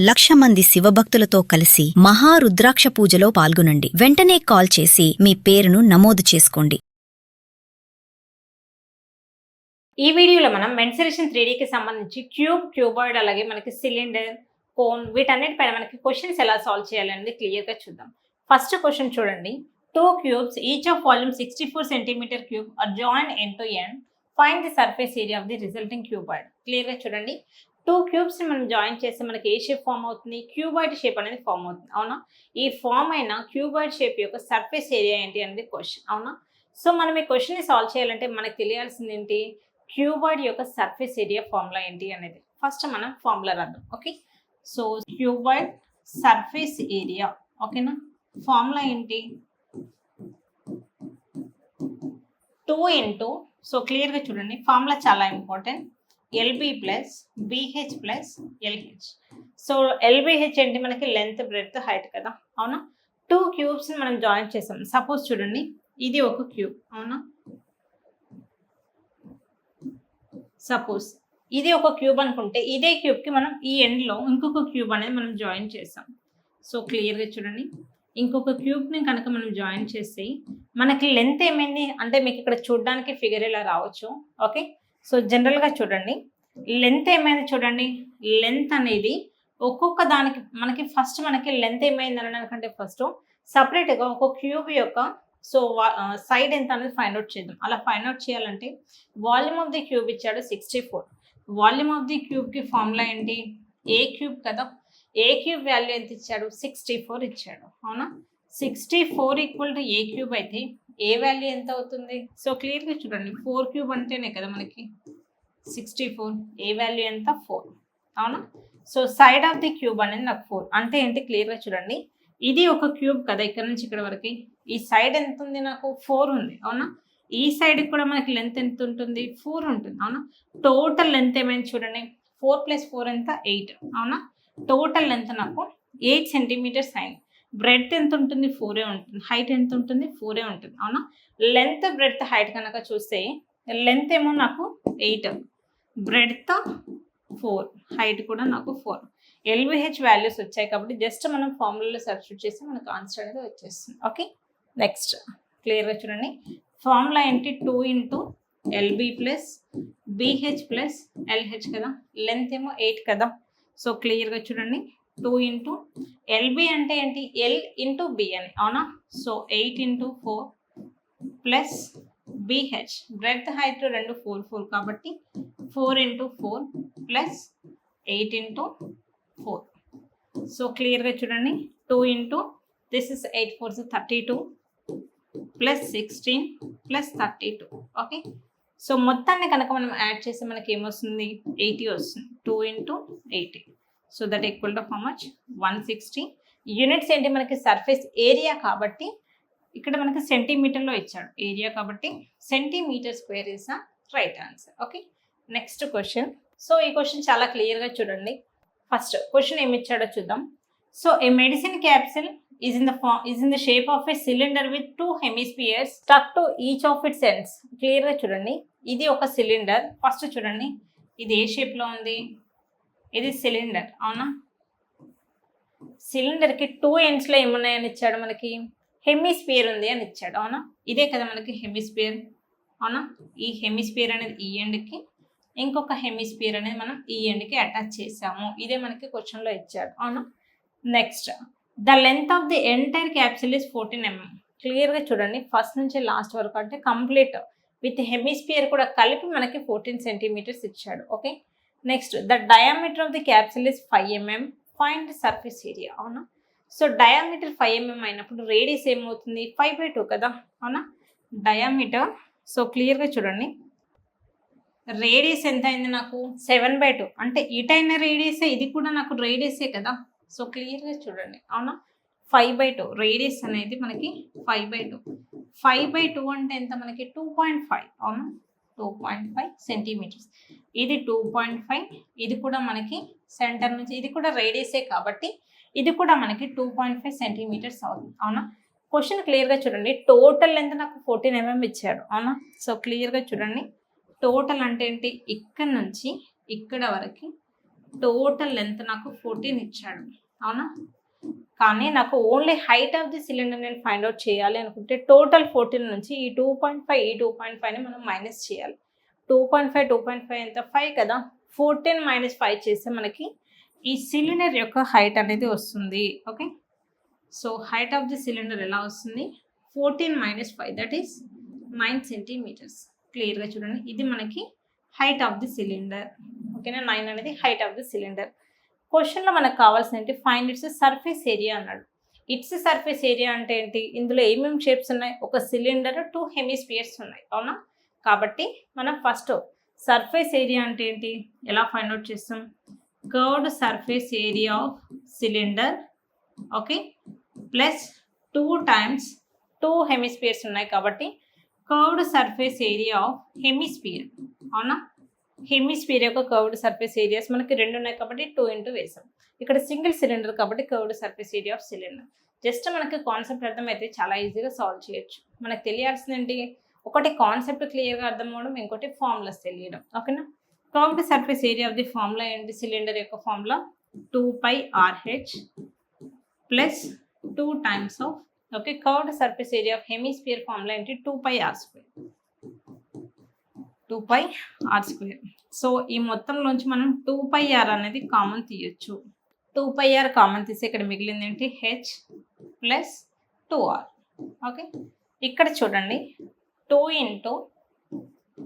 1,00,000 మంది శివభక్తులతో కలిసి మహారుద్రాక్ష పూజలో పాల్గొనండి. వెంటనే కాల్ చేసి మీ పేరును నమోదు చేసుకోండి. ఈ వీడియోలో మనం మెన్సురేషన్ 3Dకి సంబంధించి క్యూబాయిడ్ అలాగే మనకి సిలిండర్, కోన్ వీటన్నిటిపైన మనకి క్వశ్చన్స్ ఎలా సాల్వ్ చేయాలనేది క్లియర్గా చూద్దాం. ఫస్ట్ క్వశ్చన్ చూడండి. 2 cubes each of volume 64 centimeter cube are joined end to end. Find the surface area of the resulting cuboid. క్లియర్గా చూడండి. 2 cubes ని మనం జాయిన్ చేస్తే మనకి ఏ షేప్ ఫామ్ అవుతుంది? క్యూబాయిడ్ షేప్ అనేది ఫామ్ అవుతుంది, అవునా? ఈ ఫామ్ అయిన క్యూబాయిడ్ షేప్ యొక్క సర్ఫేస్ ఏరియా ఏంటి అనేది క్వశ్చన్, అవునా? సో మనం ఈ క్వశ్చన్ ని సాల్వ్ చేయాలంటే మనకి తెలియాల్సింది ఏంటి? క్యూబాయిడ్ యొక్క సర్ఫేస్ ఏరియా ఫార్ములా ఏంటి అనేది. ఫస్ట్ మనం ఫార్ములా రాద్దాం. Okay, so cuboid surface area, ఓకేనా? ఫార్ములా ఏంటి? 2 ఇంటూ, సో క్లియర్గా చూడండి, ఫార్ములా చాలా important. LB plus BH plus LH. So LBH ఏంటి? మనకి లెంత్, బ్రెడ్త్, హైట్ కదా, అవునా? 2 క్యూబ్స్ మనం జాయిన్ చేసాం. సపోజ్ చూడండి, ఇది ఒక క్యూబ్, అవునా? సపోజ్ ఇది ఒక క్యూబ్ అనుకుంటే ఇదే క్యూబ్కి మనం ఈ ఎండ్లో ఇంకొక క్యూబ్ అనేది మనం జాయిన్ చేసాం. సో క్లియర్గా చూడండి, ఇంకొక క్యూబ్ని కనుక మనం జాయిన్ చేస్తే మనకి లెంత్ ఏమైంది అంటే మీకు ఇక్కడ చూడడానికి ఫిగర్ ఇలా రావచ్చు. ఓకే, సో జనరల్గా చూడండి, లెంత్ ఏమైంది చూడండి. లెంత్ అనేది ఒక్కొక్క దానికి మనకి లెంత్ ఏమైంది అనడానికంటే ఫస్ట్ సపరేట్గా ఒక క్యూబ్ యొక్క సో సైడ్ ఎంత అనేది ఫైండ్ అవుట్ చేద్దాం. అలా ఫైండ్ అవుట్ చేయాలంటే వాల్యూమ్ ఆఫ్ ది క్యూబ్ ఇచ్చాడు 64. వాల్యూమ్ ఆఫ్ ది క్యూబ్కి ఫార్ములా ఏంటి? ఏ క్యూబ్ కదా. ఏ క్యూబ్ వాల్యూ ఎంత ఇచ్చాడు? 64 ఇచ్చాడు, అవునా? 64 ఈక్వల్ టు ఏ క్యూబ్ అయితే ఏ వాల్యూ ఎంత అవుతుంది? సో క్లియర్గా చూడండి, 4 క్యూబ్ అంటేనే కదా మనకి 64. ఏ వాల్యూ ఎంత? 4, అవునా? So side of the cube అనేది నాకు 4 అంటే ఏంటి? క్లియర్గా చూడండి, ఇది ఒక క్యూబ్ కదా, ఇక్కడ నుంచి ఇక్కడ వరకు. ఈ సైడ్ ఎంత ఉంది? నాకు 4 ఉంది, అవునా? ఈ సైడ్ కూడా మనకి లెంత్ ఎంత ఉంటుంది? 4 ఉంటుంది, అవునా? టోటల్ లెంత్ ఏమైంది చూడండి, 4 + 4 ఎంత? 8, అవునా? టోటల్ లెంత్ నాకు 8 సెంటీమీటర్స్ అయింది. బ్రెడ్త్ ఎంత ఉంటుంది? 4 ఉంటుంది. హైట్ ఎంత ఉంటుంది? 4 ఉంటుంది, అవునా? లెంత్, బ్రెడ్త్, హైట్ కనుక చూస్తే లెంత్ ఏమో నాకు 8, బ్రెడ్త్ 4, హైట్ కూడా నాకు 4. ఎల్విహెచ్ వాల్యూస్ వచ్చాయి కాబట్టి జస్ట్ మనం ఫార్ములాలో సబ్స్టిట్యూట్ చేస్తే మనకు ఆన్సర్ అనేది వచ్చేస్తుంది. ఓకే, నెక్స్ట్ క్లియర్గా చూడండి, ఫార్ములా ఏంటి? 2 into L B plus BH plus L H కదా. లెంత్ ఏమో 8 కదా. సో క్లియర్గా చూడండి, 2 ఇంటూ ఎల్బి అంటే ఏంటి? ఎల్ ఇంటూ బి అని, అవునా? So 8 into 4 plus B H breadth, height రెండు 4 4 కాబట్టి 4 ఇంటూ 4 ప్లస్ 8 ఇంటూ 4. సో క్లియర్గా చూడండి, 2 into this is 8 4 32 plus 16 plus 32. Okay, so మొత్తాన్ని కనుక మనం యాడ్ చేస్తే మనకి ఏమొస్తుంది? 80 వస్తుంది. 2 into 80, so that equal to how much? 160. Units ఏంటి? మనకి సర్ఫేస్ ఏరియా కాబట్టి ఇక్కడ మనకి సెంటీమీటర్లో ఇచ్చాడు ఏరియా కాబట్టి centimetre square is the right answer. Okay, next question. So ఈ క్వశ్చన్ చాలా క్లియర్గా చూడండి. ఫస్ట్ క్వశ్చన్ ఏమి ఇచ్చాడో చూద్దాం. So a medicine capsule is in the shape of a cylinder with 2 hemispheres stuck to each of its ends. క్లియర్గా చూడండి, ఇది ఒక సిలిండర్. ఫస్ట్ చూడండి, ఇది ఏ షేప్లో ఉంది? ఇది సిలిండర్, అవునా? సిలిండర్కి 2 ఎండ్స్లో ఏమున్నాయని ఇచ్చాడు? మనకి హెమిస్పియర్ ఉంది అని ఇచ్చాడు, అవునా? ఇదే కదా మనకి హెమిస్పియర్, అవునా? ఈ హెమిస్పియర్ అనేది ఈ ఎండ్కి, ఇంకొక హెమిస్పియర్ అనేది మనం ఈ ఎండ్కి అటాచ్ చేసాము. ఇదే మనకి క్వశ్చన్లో ఇచ్చాడు, అవునా? Next, the length of the entire capsule is 14 mm. క్లియర్గా చూడండి, ఫస్ట్ నుంచి లాస్ట్ వరకు అంటే కంప్లీట్ విత్ హెమిస్పియర్ కూడా కలిపి మనకి 14 సెంటీమీటర్స్ ఇచ్చాడు. Okay, next, the diameter of the capsule is 5 mm. Find surface area, అవునా? సో డయామీటర్ 5 mm అయినప్పుడు రేడియస్ ఏమవుతుంది? 5/2 కదా, అవునా? డయామీటర్, సో క్లియర్గా చూడండి, రేడియస్ ఎంత అయింది నాకు? 7/2 అంటే ఇటైన రేడియసే, ఇది కూడా నాకు రేడియసే కదా. సో క్లియర్గా చూడండి, అవునా? 5/2 రేడియస్ అనేది మనకి 5/2. 5/2 అంటే ఎంత మనకి? 2.5, అవునా? 2.5 సెంటీమీటర్స్. ఇది 2.5, ఇది కూడా మనకి సెంటర్ నుంచి, ఇది కూడా రేడియసే కాబట్టి ఇది కూడా మనకి 2.5 సెంటీమీటర్స్ అవుతుంది, అవునా? క్వశ్చన్ క్లియర్గా చూడండి, టోటల్ లెంత్ నాకు 14 mm ఇచ్చాడు, అవునా? సో క్లియర్గా చూడండి, టోటల్ అంటే ఏంటి? ఇక్కడ నుంచి ఇక్కడ వరకు టోటల్ లెంత్ నాకు 14 ఇచ్చాడు, అవునా? కానీ నాకు only height of the cylinder నేను ఫైండ్ అవుట్ చేయాలి అనుకుంటే టోటల్ 14 నుంచి ఈ 2.5 ఈ 2.5ని మనం మైనస్ చేయాలి. 2.5 ఎంత? 5 కదా. 14 మైనస్ 5 చేస్తే మనకి ఈ సిలిండర్ యొక్క హైట్ అనేది వస్తుంది. Okay, so height of the cylinder ఎలా వస్తుంది? 14 మైనస్ 5 దట్ ఈస్ 9 సెంటీమీటర్స్. క్లియర్గా చూడండి, ఇది మనకి హైట్ ఆఫ్ ది సిలిండర్. ఓకేనా, 9 అనేది హైట్ ఆఫ్ ది సిలిండర్. క్వశ్చన్లో మనకు కావాల్సిన ఏంటి? ఫైండ్ ఇట్స్ సర్ఫేస్ ఏరియా అన్నాడు. ఇట్స్ సర్ఫేస్ ఏరియా అంటే ఏంటి? ఇందులో ఏమేమి షేప్స్ ఉన్నాయి? ఒక సిలిండర్, 2 హెమిస్పియర్స్ ఉన్నాయి, అవునా? కాబట్టి మనం ఫస్ట్ సర్ఫేస్ ఏరియా అంటే ఏంటి, ఎలా ఫైండ్ అవుట్ చేస్తాం? Curved surface area of cylinder, okay, plus 2 times 2 hemispheres ఉన్నాయి కాబట్టి curved surface area of hemisphere, అవునా? హెమిస్పియర్ యొక్క కర్వ్డ్ సర్ఫేస్ ఏరియాస్ మనకి 2 ఉన్నాయి కాబట్టి 2 ఇంటూ వేసాం. ఇక్కడ సింగిల్ సిలిండర్ కాబట్టి curved surface area of cylinder. Just మనకి కాన్సెప్ట్ అర్థమైతే చాలా ఈజీగా సాల్వ్ చేయొచ్చు. మనకు తెలియాల్సింది ఏంటి? ఒకటి కాన్సెప్ట్ క్లియర్గా అర్థం అవ్వడం, ఇంకోటి ఫార్ములాస్ తెలియడం. ఓకేనా, curved surface area of the formula ఏంటి? సిలిండర్ యొక్క formula 2πRH plus 2 times of, okay, curved surface area of hemisphere formula ఏంటి? 2πr². 2πr². సో ఈ మొత్తంలోంచి మనం 2πr అనేది కామన్ తీయొచ్చు. 2πr కామన్ తీసి ఇక్కడ మిగిలింది ఏంటి? h plus 2r. ఓకే, ఇక్కడ చూడండి 2 into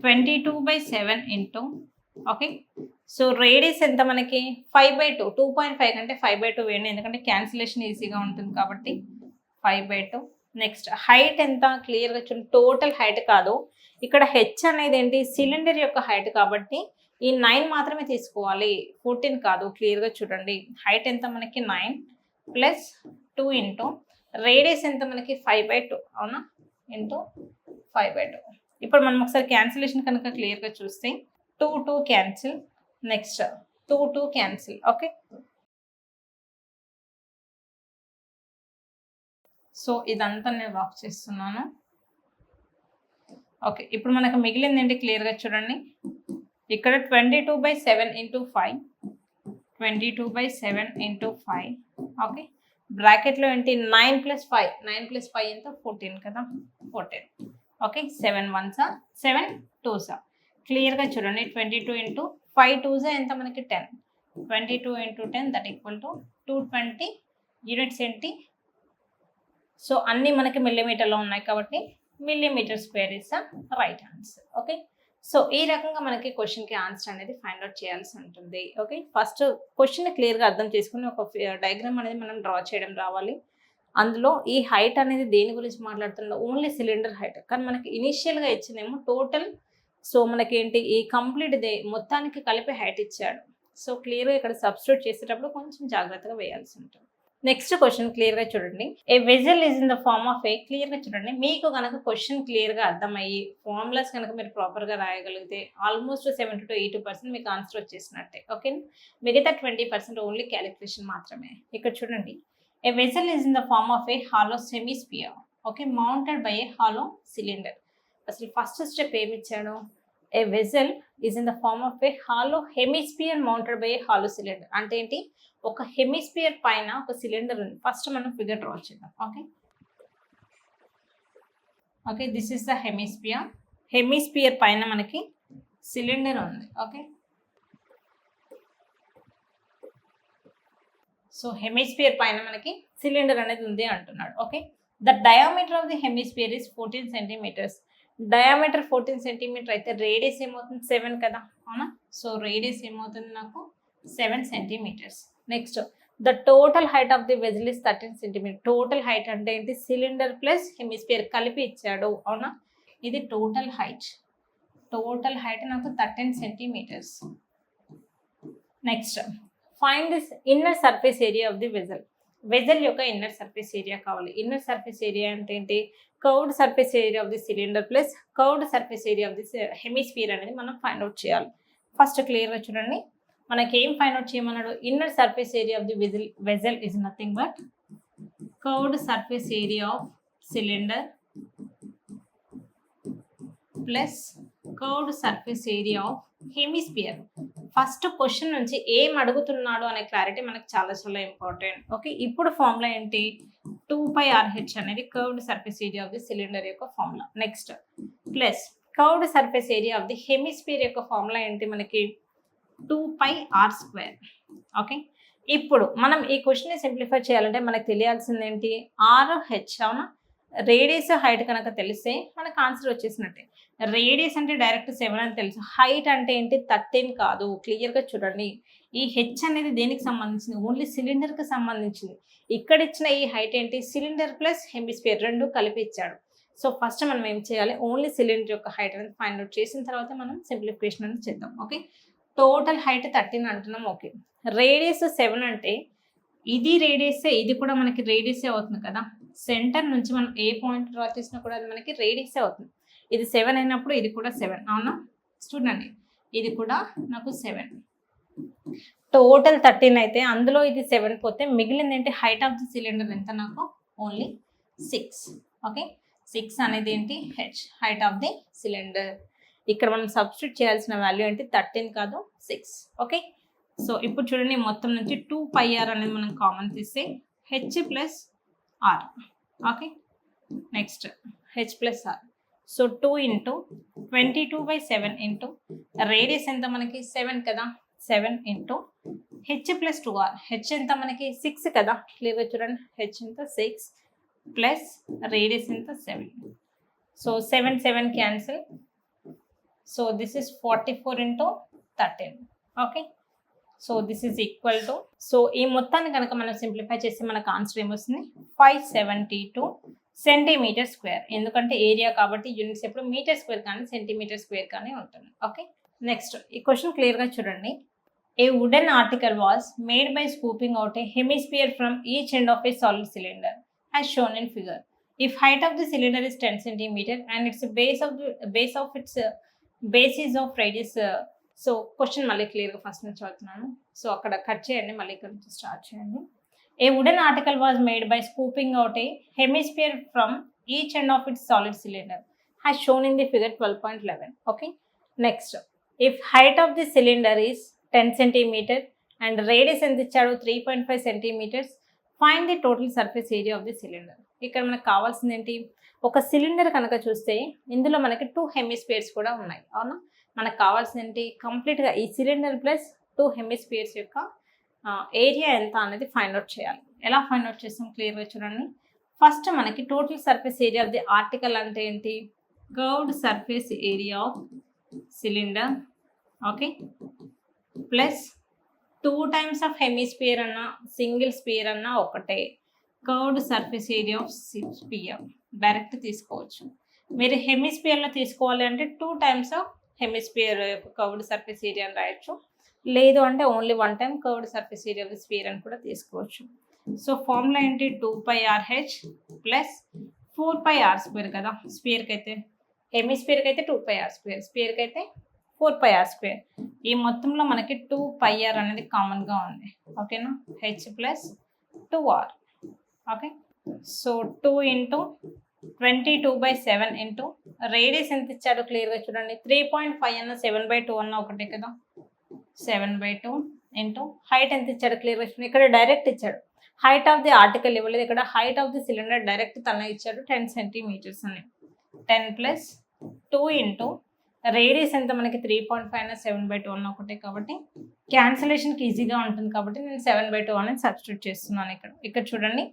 22/7 into, okay, so radius ఎంత మనకి? 5/2. 2.5 కంటే 5/2 వేయండి, ఎందుకంటే క్యాన్సిలేషన్ ఈజీగా ఉంటుంది కాబట్టి 5/2. నెక్స్ట్ హైట్ ఎంత? క్లియర్గా చూడండి, టోటల్ హైట్ కాదు, ఇక్కడ హెచ్ అనేది ఏంటి? సిలిండర్ యొక్క హైట్ కాబట్టి ఈ 9 మాత్రమే తీసుకోవాలి, 14 కాదు. క్లియర్గా చూడండి, హైట్ ఎంత మనకి? 9 ప్లస్ 2 ఇంటూ రేడియస్ ఎంత మనకి? 5/2, అవునా, ఇంటూ 5/2. ఇప్పుడు మనం ఒకసారి క్యాన్సిలేషన్ కనుక క్లియర్గా చూస్తే 2 cancel, next 2 cancel. Okay, so ఇదంతా నేను రాఫ్ చేస్తున్నాను. ఓకే, ఇప్పుడు మనకు మిగిలింది ఏంటి? క్లియర్గా చూడండి, ఇక్కడ 22/7 ఇంటూ 5, 22/7 ఇంటూ 5, ఓకే, బ్రాకెట్లో ఏంటి? 9 ప్లస్ 5, 9 ప్లస్ 5 ఎంత? 14 కదా, 14. Okay, 7 1s 7 2s. క్లియర్గా చూడండి, 22 ఇంటూ 5 2s ఎంత మనకి? 10. 22 into 10 that equal to 220 units ఏంటి? సో అన్నీ మనకి మిల్లీమీటర్లో ఉన్నాయి కాబట్టి millimetre square is right answer. Okay, so ఈ రకంగా మనకి క్వశ్చన్కి ఆన్సర్ అనేది ఫైండ్ అవుట్ చేయాల్సి ఉంటుంది. ఓకే, ఫస్ట్ క్వశ్చన్ క్లియర్గా అర్థం చేసుకుని ఒక డయాగ్రామ్ అనేది మనం డ్రా చేయడం రావాలి. అందులో ఈ హైట్ అనేది దేని గురించి మాట్లాడుతున్నాం? ఓన్లీ సిలిండర్ హైట్, కానీ మనకి ఇనిషియల్గా ఇచ్చిందేమో టోటల్. సో మనకేంటి? ఈ కంప్లీట్ మొత్తానికి కలిపి హైట్ ఇచ్చాడు. సో క్లియర్గా ఇక్కడ సబ్స్టిట్యూట్ చేసేటప్పుడు కొంచెం జాగ్రత్తగా వేయాల్సి ఉంటుంది. నెక్స్ట్ క్వశ్చన్ క్లియర్గా చూడండి, a vessel is in the form of a. క్లియర్గా చూడండి, మీకు కనుక క్వశ్చన్ క్లియర్గా అర్థమయ్యి ఫార్ములాస్ కనుక మీరు ప్రాపర్గా రాయగలిగితే ఆల్మోస్ట్ 70 to 80% మీకు ఆన్సర్ వచ్చేసినట్టే. ఓకే, మిగతా 20% ఓన్లీ క్యాలిక్యులేషన్ మాత్రమే. ఇక్కడ చూడండి, a vessel is in the form of a hollow hemisphere, okay, mounted by a hollow cylinder. అసలు ఫస్ట్ స్టెప్ ఏమి ఇచ్చాడు? A vessel is in the form of a hollow hemisphere mounted by a hollow cylinder. అంటే ఏంటి? ఒక hemisphere పైన ఒక cylinder ఉంది. First మనం ఫిగర్ డ్రా చేద్దాం. Okay, okay, this is the hemisphere. Hemisphere పైన మనకి సిలిండర్ ఉంది. ఓకే, సో హెమిస్పియర్ పైన మనకి సిలిండర్ అనేది ఉంది అంటున్నాడు. Okay, the diameter of the hemisphere is 14 centimetres. Diameter 14 centimetre అయితే రేడియస్ ఏమవుతుంది? 7 కదా, అవునా? సో రేడియస్ ఏమవుతుంది నాకు? 7 centimetres. Next the total height of the vessel is 13 centimetre. Total height అంటే ఏంటి? సిలిండర్ ప్లస్ హెమిస్పియర్ కలిపి ఇచ్చాడు, అవునా? ఇది టోటల్ హైట్. టోటల్ హైట్ నాకు 13 centimetres. Next find this inner surface area of the vessel. Vessel యొక్క ఇన్నర్ సర్ఫేస్ ఏరియా కావాలి. Inner surface area అంటే ఏంటి? Curved surface area of the cylinder plus curved surface area of the hemisphere అనేది మనం find out చేయాలి. First క్లియర్గా చూడండి, మనకి ఏం ఫైండ్ అవుట్ చేయమన్నాడు? Inner surface area of the vessel is nothing but curved surface area of cylinder plus curved surface area of hemisphere. First question నుంచి ఏం అడుగుతున్నాడు అనే క్లారిటీ మనకు చాలా చాలా ఇంపార్టెంట్. ఓకే, ఇప్పుడు ఫార్ములా ఏంటి, 2πRH అనేది curved surface area of the cylinder యొక్క formula. Next plus curved surface area of the hemisphere యొక్క ఫార్ములా ఏంటి మనకి, 2πr². ఓకే, ఇప్పుడు మనం ఈ క్వశ్చన్ సింప్లిఫై చేయాలంటే మనకు తెలియాల్సింది ఏంటి, RH అవునా, రేడియస్ హైట్ కనుక తెలిస్తే మనకు ఆన్సర్ వచ్చేసినట్టే. రేడియస్ అంటే డైరెక్ట్ 7 అని తెలుసు, హైట్ అంటే ఏంటి 13 కాదు. క్లియర్గా చూడండి, ఈ హెచ్ అనేది దేనికి సంబంధించింది, ఓన్లీ సిలిండర్కి సంబంధించింది. ఇక్కడ ఇచ్చిన ఈ హైట్ ఏంటి, సిలిండర్ ప్లస్ హెమిస్ఫియర్ రెండు కలిపి ఇచ్చాడు. సో ఫస్ట్ మనం ఏం చేయాలి, ఓన్లీ సిలిండర్ యొక్క హైట్ అనేది ఫైండ్ అవుట్ చేసిన తర్వాత మనం సింప్లిఫికేషన్ అనేది చేద్దాం. ఓకే, టోటల్ హైట్ 13 అంటున్నాం. ఓకే, రేడియస్ 7 అంటే ఇది రేడియసే, ఇది కూడా మనకి రేడియసే అవుతుంది కదా. సెంటర్ నుంచి మనం ఏ పాయింట్ డ్రా చేసినా కూడా అది మనకి రేడియసే అవుతుంది. ఇది 7 అయినప్పుడు ఇది కూడా 7 అవునా. చూడండి, ఇది కూడా నాకు 7, టోటల్ 13 అయితే అందులో ఇది 7 పోతే మిగిలింది ఏంటి, హైట్ ఆఫ్ ది సిలిండర్ ఎంత నాకు, ఓన్లీ 6. ఓకే, 6 అనేది ఏంటి, H, height of the cylinder. ఇక్కడ మనం సబ్స్టిట్యూట్ చేయాల్సిన వాల్యూ ఏంటి, 13 కాదు 6. ఓకే, సో ఇప్పుడు చూడండి, మొత్తం నుంచి 2πr అనేది మనం కామన్ తీస్తే H plus R. Okay, next H plus R. So 2 into 22/7 into radius ఎంత మనకి 7 కదా, 7 into H plus 2r. H ఎంత మనకి 6 కదా, క్లియర్గా చూడండి, హెచ్ ఎంత 6 ప్లస్ రేడియస్ ఎంత 7. So 7 7 cancel. So this is 44 into 13. Okay, so this is equal to, so ఈ మొత్తాన్ని కనుక మనం సింప్లిఫై చేస్తే మనకు ఆన్సర్ ఏమొస్తుంది, 572 సెంటీమీటర్ స్క్వేర్. ఎందుకంటే ఏరియా కాబట్టి యూనిట్స్ ఎప్పుడు మీటర్ స్క్వేర్ కానీ సెంటీమీటర్ స్క్వేర్ కానీ ఉంటుంది. ఓకే, నెక్స్ట్ ఈ క్వశ్చన్ క్లియర్గా చూడండి. ఏ wooden article was made by scooping out A hemisphere from each end of a solid cylinder as shown in figure. If height of the cylinder is 10 centimeter and its base is of radius. So question మళ్ళీ క్లియర్గా first నుంచి చదువుతున్నాను. So అక్కడ cut చేయండి, మళ్ళీ ఇక్కడ నుంచి start చేయండి. ఏ wooden article was made by scooping out A hemisphere from each end of it's solid cylinder has shown in the figure 12.11. Okay, next if height of the cylinder is 10 centimeter and radius ఎంత ఇచ్చాడు, 3.5 centimeters, find the total surface area of the cylinder. ఇక్కడ మనకు కావాల్సింది ఏంటి, ఒక cylinder కనుక చూస్తే ఇందులో మనకి 2 హెమిస్ఫియర్స్ కూడా ఉన్నాయి అవునా. మనకు కావాల్సింది ఏంటి, కంప్లీట్గా ఈ సిలిండర్ ప్లస్ 2 హెమిస్ఫియర్స్ యొక్క ఏరియా ఎంత అనేది ఫైండ్ అవుట్ చేయాలి. ఎలా ఫైండ్ అవుట్ చేస్తాం, క్లియర్గా చూడండి. ఫస్ట్ మనకి total surface area of the article అంటే ఏంటి, curved surface area of cylinder. Okay, plus 2 times of hemisphere అన్న సింగిల్ స్పియర్ అన్న ఒకటే, curved surface area of sphere direct తీసుకోవచ్చు. మీరు హెమిస్ఫియర్లో తీసుకోవాలి అంటే 2 times of hemisphere curved surface area అని రాయొచ్చు, లేదు అంటే only 1 time curved surface area of the spear అని కూడా తీసుకోవచ్చు. సో ఫార్ములా ఏంటి, 2πRH ప్లస్ 4πr² కదా. స్పియర్కి అయితే, హెమిస్ఫియర్కి అయితే 2πr², స్పియర్కి అయితే 4πr². ఈ మొత్తంలో మనకి 2πr అనేది కామన్గా ఉంది. ఓకేనా, H plus 2r. Okay, so 2 into 22/7 into radius ఎంత ఇచ్చాడో క్లియర్గా చూడండి, 3.5 అన్న 7/2 అన్న ఒకటే కదా, 7/2 ఇంటూ హైట్ ఎంత ఇచ్చాడు క్లియర్గా చూడండి. ఇక్కడ డైరెక్ట్ ఇచ్చాడు, హైట్ ఆఫ్ ది ఆర్టికల్ ఇవ్వలేదు. ఇక్కడ height of the cylinder direct తన ఇచ్చాడు 10 centimeters అని. 10 + 2 ఇంటూ రేడియస్ ఎంత మనకి 3.5 అన్న 7/2 అన్న ఒకటే కాబట్టి క్యాన్సిలేషన్కి ఈజీగా ఉంటుంది కాబట్టి నేను 7/2 అనేది సబ్స్టిట్యూట్ చేస్తున్నాను. ఇక్కడ చూడండి,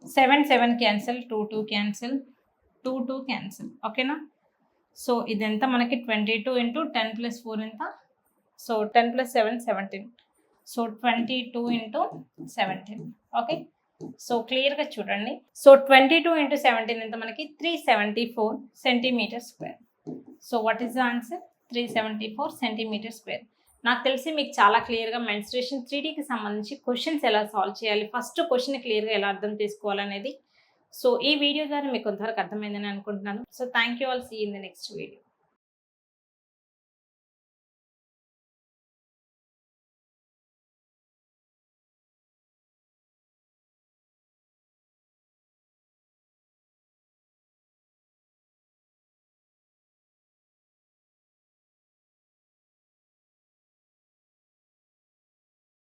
7 7 క్యాన్సిల్, 2 2 క్యాన్సిల్, 2 2 క్యాన్సిల్. ఓకేనా, సో ఇదెంత మనకి 22 ఇంటూ 10 + 4 ఎంత, so 10 + 7 17, so 22 into 17. Okay, so క్లియర్గా చూడండి. సో 22 ఇంటూ 17 ఎంత మనకి 374 centimeters square. So what is the answer, 374 centimeters square. నాకు తెలిసి మీకు చాలా క్లియర్గా మెన్స్ట్రుయేషన్ 3Dకి సంబంధించి క్వశ్చన్స్ ఎలా సాల్వ్ చేయాలి, ఫస్ట్ క్వశ్చన్ క్లియర్గా ఎలా అర్థం చేసుకోవాలనేది సో ఈ వీడియో ద్వారా మీకు కొంతవరకు అర్థమైందని అనుకుంటున్నాను. So thank you all, see in the next video.